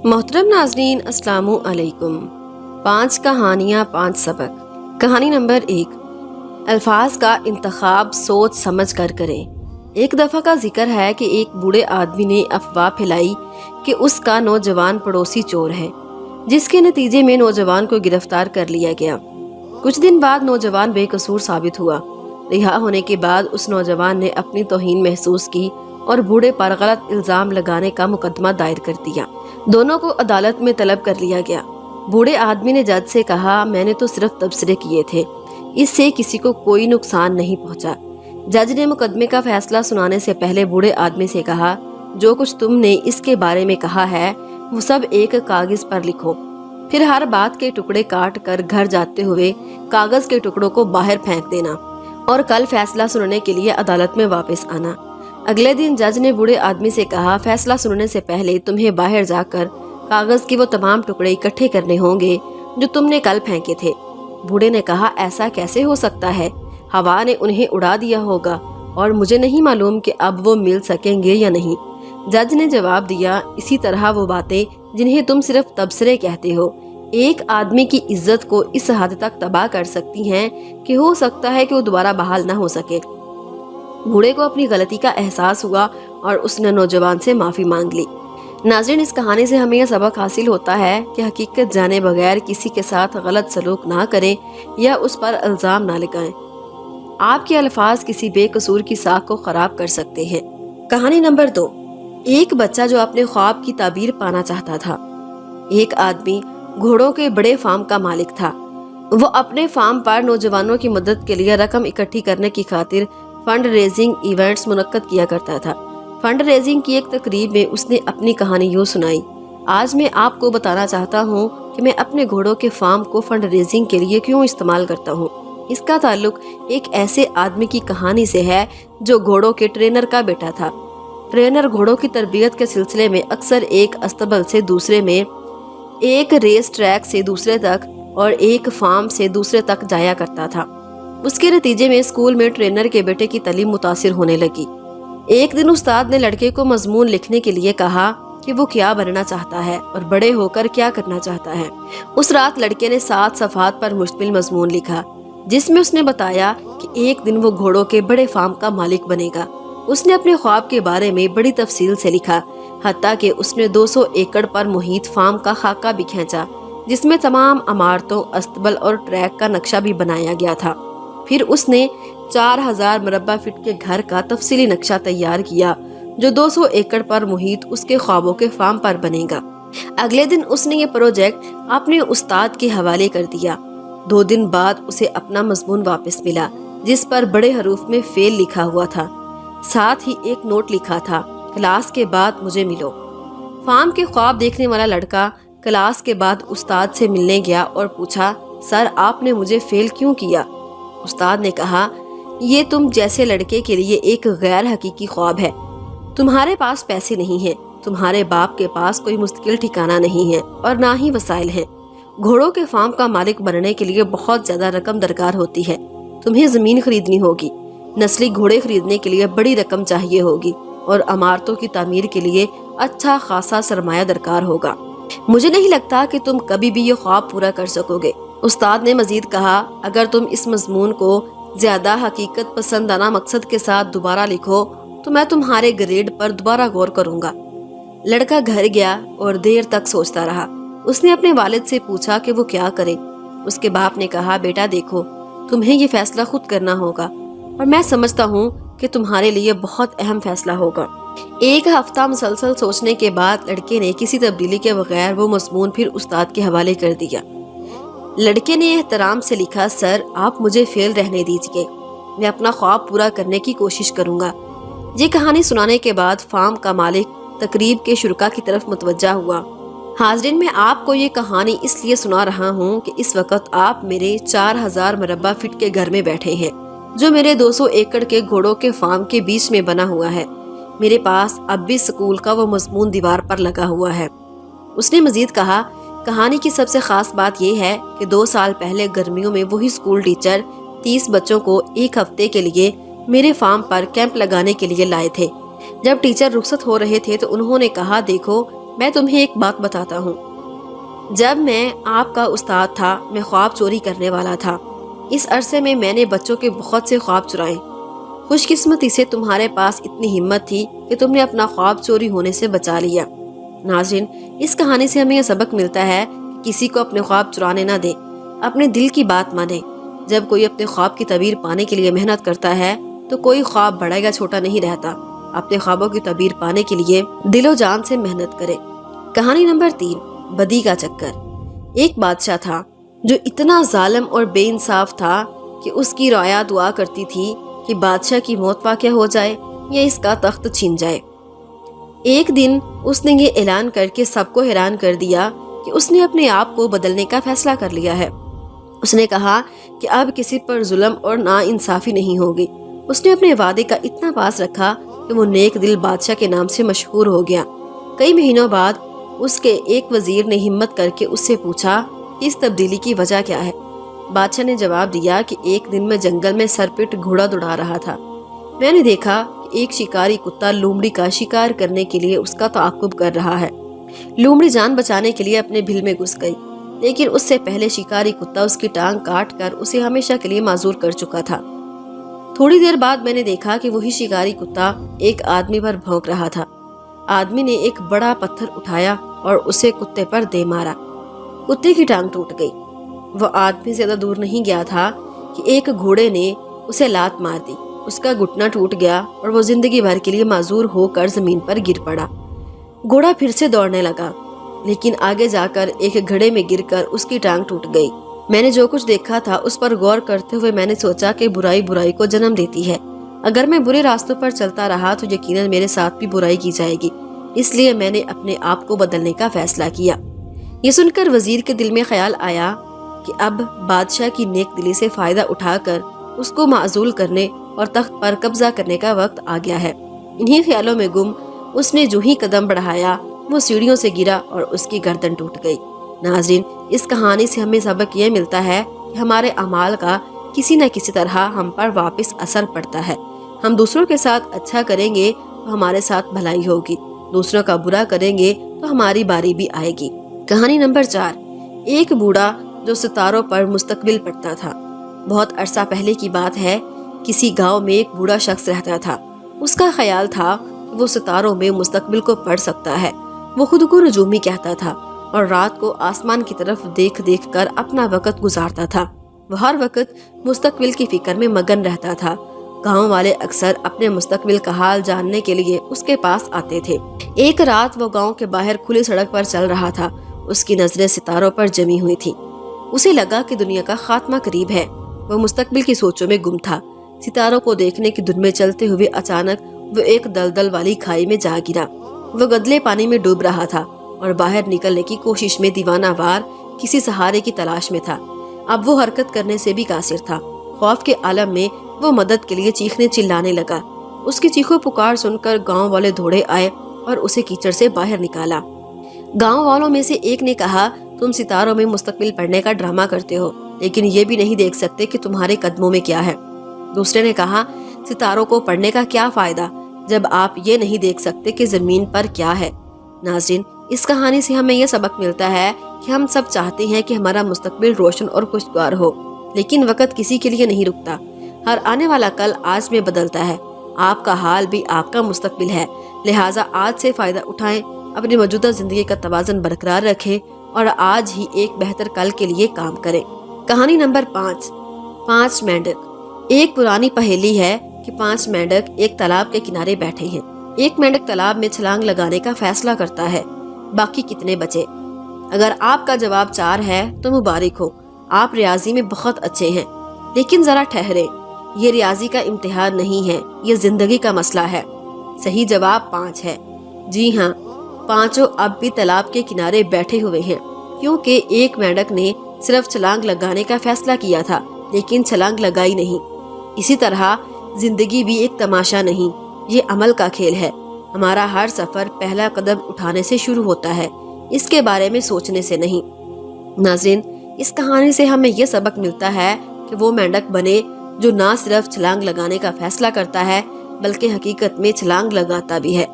मोहतरम नाजरीन, अस्सलामु अलैकुम। 5 कहानियाँ 5 सबक। कहानी नंबर 1, अल्फाज का इंतखाब सोच समझ कर करें। एक दफ़ा का जिक्र है कि एक बूढ़े आदमी ने अफवाह फैलाई कि उसका नौजवान पड़ोसी चोर है, जिसके नतीजे में नौजवान को गिरफ्तार कर लिया गया। कुछ दिन बाद नौजवान बेकसूर साबित हुआ। रिहा होने के बाद उस नौजवान ने अपनी तौहीन महसूस की और बूढ़े पर गलत इल्ज़ाम लगाने का मुकदमा दायर कर दिया। दोनों को अदालत में तलब कर लिया गया। बूढ़े आदमी ने जज से कहा, मैंने तो सिर्फ तबसरे किए थे, इससे किसी को कोई नुकसान नहीं पहुंचा। जज ने मुकदमे का फैसला सुनाने से पहले बूढ़े आदमी से कहा, जो कुछ तुमने इसके बारे में कहा है वो सब एक कागज पर लिखो, फिर हर बात के टुकड़े काट कर घर जाते हुए कागज के टुकड़ों को बाहर फेंक देना और कल फैसला सुनने के लिए अदालत में वापस आना। अगले दिन जज ने बूढ़े आदमी से कहा, फैसला सुनने से पहले तुम्हें बाहर जाकर कागज के वो तमाम टुकड़े इकट्ठे करने होंगे जो तुमने कल फेंके थे। बूढ़े ने कहा, ऐसा कैसे हो सकता है, हवा ने उन्हें उड़ा दिया होगा और मुझे नहीं मालूम कि अब वो मिल सकेंगे या नहीं। जज ने जवाब दिया, इसी तरह वो बातें जिन्हें तुम सिर्फ तबसरे कहते हो एक आदमी की इज्जत को इस हद तक तबाह कर सकती हैं कि हो सकता है कि वो दोबारा बहाल न हो सके। बूढ़े को अपनी गलती का एहसास हुआ और उसने नौजवान से माफी मांग ली। नाज़रीन, इस कहानी से हमें यह सबक हासिल होता है कि हकीकत जाने बगैर किसी के साथ गलत सलूक ना करें या उस पर इल्ज़ाम ना लगाएं। आपके अल्फाज किसी बेकसूर की साख को खराब कर सकते हैं। कहानी नंबर 2, एक बच्चा जो अपने ख्वाब की ताबीर पाना चाहता था। एक आदमी घोड़ों के बड़े फार्म का मालिक था। वो अपने फार्म पर नौजवानों की मदद के लिए रकम इकट्ठी करने की खातिर फंड रेजिंग इवेंट्स मुनक्कद किया करता था। फंड रेजिंग की एक तकरीब में उसने अपनी कहानी यूँ सुनाई, आज मैं आपको बताना चाहता हूँ कि मैं अपने घोड़ों के फार्म को फंड रेजिंग के लिए क्यों इस्तेमाल करता हूँ। इसका ताल्लुक एक ऐसे आदमी की कहानी से है जो घोड़ों के ट्रेनर का बेटा था। ट्रेनर घोड़ों की तरबियत के सिलसिले में अक्सर एक अस्तबल से दूसरे में, एक रेस ट्रैक से दूसरे तक और एक फार्म से दूसरे तक जाया करता था। उसके नतीजे में स्कूल में ट्रेनर के बेटे की तालीम मुतासिर होने लगी। एक दिन उस्ताद ने लड़के को मजमून लिखने के लिए कहा कि वो क्या बनना चाहता है और बड़े होकर क्या करना चाहता है। उस रात लड़के ने 7 सफ़हात पर मुश्तमिल मजमून लिखा, जिसमें उसने बताया कि एक दिन वो घोड़ों के बड़े फार्म का मालिक बनेगा। उसने अपने ख्वाब के बारे में बड़ी तफसील से लिखा, हत्ता कि उसने 200 एकड़ पर मुहित फार्म का खाका भी खींचा, जिसमें तमाम इमारतों, अस्तबल और ट्रैक का नक्शा भी बनाया गया था। फिर उसने 4000 मुरब्बा फीट के घर का तफसीली नक्शा तैयार किया जो 200 एकड़ पर मुहित उसके ख्वाबों के फार्म पर बनेगा। अगले दिन उसने ये प्रोजेक्ट अपने उस्ताद के हवाले कर दिया। 2 दिन बाद उसे अपना मजमून वापस मिला, जिस पर बड़े हरूफ में फेल लिखा हुआ था। साथ ही एक नोट लिखा था, क्लास के बाद मुझे मिलो। फार्म के ख्वाब देखने वाला लड़का क्लास के बाद उस्ताद से मिलने गया और पूछा, सर आपने मुझे फेल क्यों किया? उस्ताद ने कहा, ये तुम जैसे लड़के के लिए एक गैर हकीकी ख्वाब है। तुम्हारे पास पैसे नहीं हैं, तुम्हारे बाप के पास कोई मुस्तकिल ठिकाना नहीं है और ना ही वसाइल हैं। घोड़ों के फार्म का मालिक बनने के लिए बहुत ज्यादा रकम दरकार होती है। तुम्हें जमीन खरीदनी होगी, नस्ली घोड़े खरीदने के लिए बड़ी रकम चाहिए होगी और इमारतों की तामीर के लिए अच्छा खासा सरमाया दरकार होगा। मुझे नहीं लगता कि तुम कभी भी ये ख्वाब पूरा कर सकोगे। उस्ताद ने मजीद कहा, अगर तुम इस मजमून को ज्यादा हकीकत पसंदाना मकसद के साथ दोबारा लिखो तो मैं तुम्हारे ग्रेड पर दोबारा गौर करूंगा। लड़का घर गया और देर तक सोचता रहा। उसने अपने वालिद से पूछा कि वो क्या करे। उसके बाप ने कहा, बेटा देखो, तुम्हें ये फैसला खुद करना होगा और मैं समझता हूँ कि तुम्हारे लिए बहुत अहम फैसला होगा। 1 हफ्ता मुसलसल सोचने के बाद लड़के ने किसी तब्दीली के बगैर वो मजमून फिर उस्ताद के हवाले कर दिया। लड़के ने एहतराम से लिखा, सर आप मुझे फेल रहने दीजिए, मैं अपना ख्वाब पूरा करने की कोशिश करूंगा। ये कहानी सुनाने के बाद फार्म का मालिक तकरीब के शुरका की तरफ मुतवज्जा हुआ। हाजरीन, मैं आपको ये कहानी इसलिए सुना रहा हूँ कि इस वक्त आप मेरे 4000 मुरब्बा फीट के घर में बैठे हैं जो मेरे 200 एकड़ के घोड़ों के फार्म के बीच में बना हुआ है। मेरे पास अब भी स्कूल का वो मजमून दीवार पर लगा हुआ है। उसने मजीद कहा, कहानी की सबसे खास बात यह है कि 2 साल पहले गर्मियों में वही स्कूल टीचर 30 बच्चों को 1 हफ्ते के लिए मेरे फार्म पर कैंप लगाने के लिए लाए थे। जब टीचर रुखसत हो रहे थे तो उन्होंने कहा, देखो میں تمہیں ایک بات بتاتا ہوں، جب میں آپ کا استاد تھا میں خواب چوری کرنے والا تھا۔ اس عرصے میں میں نے بچوں کے بہت سے خواب چرائے۔ خوش قسمتی سے تمہارے پاس اتنی ہمت تھی کہ تم نے اپنا خواب چوری ہونے سے بچا لیا۔ ناظرین، اس کہانی سے ہمیں یہ سبق ملتا ہے کہ کسی کو اپنے خواب چرانے نہ دے، اپنے دل کی بات مانے۔ جب کوئی اپنے خواب کی تعبیر پانے کے لیے محنت کرتا ہے تو کوئی خواب بڑا یا چھوٹا نہیں رہتا۔ اپنے خوابوں کی تعبیر پانے کے لیے دل و جان سے محنت کرے۔ کہانی نمبر 3، بدی کا چکر۔ ایک بادشاہ تھا جو اتنا ظالم اور بے انصاف تھا کہ اس کی رعایا دعا کرتی تھی کہ بادشاہ کی موت واقع ہو جائے یا اس کا تخت چھن جائے۔ ایک دن اس نے یہ اعلان کر کے سب کو حیران کر دیا کہ اس نے اپنے آپ کو بدلنے کا فیصلہ کر لیا ہے۔ اس نے کہا کہ اب کسی پر ظلم اور نا انصافی نہیں ہوگی۔ اس نے اپنے وعدے کا اتنا پاس رکھا کہ وہ نیک دل بادشاہ کے نام سے مشہور ہو گیا۔ کئی مہینوں بعد اس کے ایک وزیر نے ہمت کر کے اس سے پوچھا کہ اس تبدیلی کی وجہ کیا ہے۔ بادشاہ نے جواب دیا کہ ایک دن میں جنگل میں سرپٹ گھوڑا دوڑا رہا تھا۔ میں نے دیکھا کہ ایک شکاری کتا لومڑی کا شکار کرنے کے لیے اس کا تعاقب کر رہا ہے۔ لومڑی جان بچانے کے لیے اپنے بھیل میں گھس گئی، لیکن اس سے پہلے شکاری کتا اس کی ٹانگ کاٹ کر اسے ہمیشہ کے لیے معذور کر چکا تھا۔ تھوڑی دیر بعد میں نے دیکھا کہ وہی شکاری کتا ایک آدمی پر بھونک رہا تھا۔ آدمی نے ایک بڑا پتھر اٹھایا اور اسے کتے پر دے مارا۔ کتے کی ٹانگ ٹوٹ گئی۔ وہ آدمی زیادہ دور نہیں گیا تھا کہ ایک گھوڑے نے اسے لات مار دی۔ اس کا گھٹنا ٹوٹ گیا اور وہ زندگی بھر کے لیے معذور ہو کر زمین پر گر پڑا۔ گھوڑا پھر سے دوڑنے لگا، لیکن آگے جا کر ایک گھڑے میں گر کر اس کی ٹانگ ٹوٹ گئی۔ میں نے جو کچھ دیکھا تھا اس پر غور کرتے ہوئے میں نے سوچا کہ برائی برائی کو جنم دیتی ہے۔ اگر میں برے راستوں پر چلتا رہا تو یقیناً میرے ساتھ بھی برائی کی جائے گی۔ اس لیے میں نے اپنے آپ کو بدلنے کا فیصلہ کیا۔ یہ سن کر وزیر کے دل میں خیال آیا کہ اب بادشاہ کی نیک دلی سے فائدہ اٹھا کر اس کو معزول کرنے اور تخت پر قبضہ کرنے کا وقت آ گیا ہے۔ انہی خیالوں میں گم اس نے جو ہی قدم بڑھایا وہ سیڑھیوں سے گرا اور اس کی گردن ٹوٹ گئی۔ ناظرین، اس کہانی سے ہمیں سبق یہ ملتا ہے کہ ہمارے اعمال کا کسی نہ کسی طرح ہم پر واپس اثر پڑتا ہے۔ ہم دوسروں کے ساتھ اچھا کریں گے تو ہمارے ساتھ بھلائی ہوگی، دوسروں کا برا کریں گے تو ہماری باری بھی آئے گی۔ کہانی نمبر 4، ایک بوڑھا جو ستاروں پر مستقبل پڑھتا تھا۔ بہت عرصہ پہلے کی بات ہے، کسی گاؤں میں ایک بوڑھا شخص رہتا تھا۔ اس کا خیال تھا کہ وہ ستاروں میں مستقبل کو پڑھ سکتا ہے۔ وہ خود کو نجومی کہتا تھا اور رات کو آسمان کی طرف دیکھ دیکھ کر اپنا وقت گزارتا تھا۔ وہ ہر وقت مستقبل کی فکر میں مگن رہتا تھا۔ گاؤں والے اکثر اپنے مستقبل کا حال جاننے کے لیے اس کے پاس آتے تھے۔ ایک رات وہ گاؤں کے باہر کھلی سڑک پر چل رہا تھا۔ اس کی نظریں ستاروں پر جمی ہوئی تھیں۔ اسے لگا کہ دنیا کا خاتمہ قریب ہے۔ وہ مستقبل کی سوچوں میں گم تھا۔ ستاروں کو دیکھنے کی دھن میں چلتے ہوئے اچانک وہ ایک دلدل والی کھائی میں جا گرا۔ وہ گدلے پانی میں ڈوب رہا تھا اور باہر نکلنے کی کوشش میں دیوانہ وار کسی سہارے کی تلاش میں تھا۔ اب وہ حرکت کرنے سے بھی قاصر تھا۔ خوف کے عالم میں وہ مدد کے لیے چیخنے چلانے لگا۔ اس کی چیخو پکار سن کر گاؤں والے دوڑے آئے اور اسے کیچڑ سے باہر نکالا۔ گاؤں والوں میں سے ایک نے کہا، تم ستاروں میں مستقبل پڑھنے کا ڈرامہ کرتے ہو، لیکن یہ بھی نہیں دیکھ سکتے کہ تمہارے قدموں میں کیا ہے۔ دوسرے نے کہا، ستاروں کو پڑھنے کا کیا فائدہ جب آپ یہ نہیں دیکھ سکتے کہ زمین پر کیا ہے۔ ناظرین، اس کہانی سے ہمیں یہ سبق ملتا ہے کہ ہم سب چاہتے ہیں کہ ہمارا مستقبل روشن اور خوشگوار ہو، لیکن وقت کسی کے لیے نہیں رکتا۔ ہر آنے والا کل آج میں بدلتا ہے۔ آپ کا حال بھی آپ کا مستقبل ہے، لہٰذا آج سے فائدہ اٹھائیں، اپنی موجودہ زندگی کا توازن برقرار رکھیں اور آج ہی ایک بہتر کل کے لیے کام کریں۔ کہانی نمبر 5، 5 مینڈک۔ ایک پرانی پہیلی ہے کہ 5 مینڈک ایک تالاب کے کنارے بیٹھے ہیں۔ ایک مینڈک تالاب میں چھلانگ لگانے کا فیصلہ کرتا ہے، باقی کتنے بچے؟ اگر آپ کا جواب 4 ہے تو مبارک ہو، آپ ریاضی میں بہت اچھے ہیں۔ لیکن ذرا ٹھہرے، یہ ریاضی کا امتحان نہیں ہے، یہ زندگی کا مسئلہ ہے۔ صحیح جواب 5 ہے۔ جی ہاں، 5 اب بھی تالاب کے کنارے بیٹھے ہوئے ہیں، کیونکہ ایک مینڈک نے صرف چھلانگ لگانے کا فیصلہ کیا تھا لیکن چھلانگ لگائی نہیں۔ اسی طرح زندگی بھی ایک تماشا نہیں، یہ عمل کا کھیل ہے۔ ہمارا ہر سفر پہلا قدم اٹھانے سے شروع ہوتا ہے، اس کے بارے میں سوچنے سے نہیں۔ ناظرین، اس کہانی سے ہمیں یہ سبق ملتا ہے کہ وہ مینڈک بنے جو نہ صرف چھلانگ لگانے کا فیصلہ کرتا ہے بلکہ حقیقت میں چھلانگ لگاتا بھی ہے۔